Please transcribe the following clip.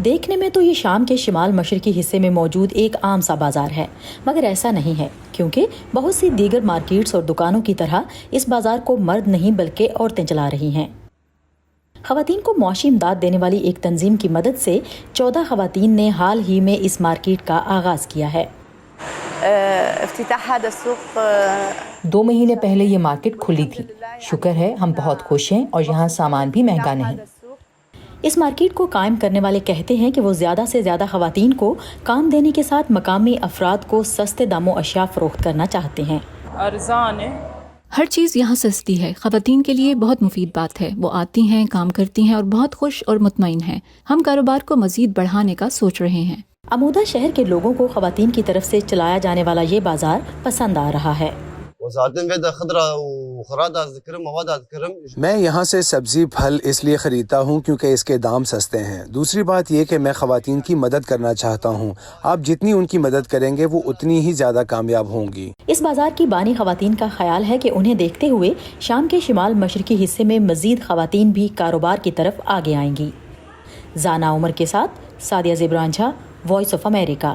دیکھنے میں تو یہ شام کے شمال مشرقی حصے میں موجود ایک عام سا بازار ہے، مگر ایسا نہیں ہے، کیونکہ بہت سی دیگر مارکیٹس اور دکانوں کی طرح اس بازار کو مرد نہیں بلکہ عورتیں چلا رہی ہیں۔ خواتین کو معاشی امداد دینے والی ایک تنظیم کی مدد سے 14 خواتین نے حال ہی میں اس مارکیٹ کا آغاز کیا ہے۔ 2 مہینے پہلے یہ مارکیٹ کھلی تھی۔ شکر ہے ہم بہت خوش ہیں اور یہاں سامان بھی مہنگا نہیں۔ اس مارکیٹ کو قائم کرنے والے کہتے ہیں کہ وہ زیادہ سے زیادہ خواتین کو کام دینے کے ساتھ مقامی افراد کو سستے داموں اشیاء فروخت کرنا چاہتے ہیں۔ ہر چیز یہاں سستی ہے، خواتین کے لیے بہت مفید بات ہے۔ وہ آتی ہیں، کام کرتی ہیں اور بہت خوش اور مطمئن ہیں۔ ہم کاروبار کو مزید بڑھانے کا سوچ رہے ہیں۔ عمودہ شہر کے لوگوں کو خواتین کی طرف سے چلایا جانے والا یہ بازار پسند آ رہا ہے۔ میں یہاں سے سبزی پھل اس لیے خریدتا ہوں کیونکہ اس کے دام سستے ہیں۔ دوسری بات یہ کہ میں خواتین کی مدد کرنا چاہتا ہوں۔ آپ جتنی ان کی مدد کریں گے وہ اتنی ہی زیادہ کامیاب ہوں گی۔ اس بازار کی بانی خواتین کا خیال ہے کہ انہیں دیکھتے ہوئے شام کے شمال مشرقی حصے میں مزید خواتین بھی کاروبار کی طرف آگے آئیں گی۔ زانا عمر کے ساتھ سعدیہ زبران جھا، وائس آف امریکہ۔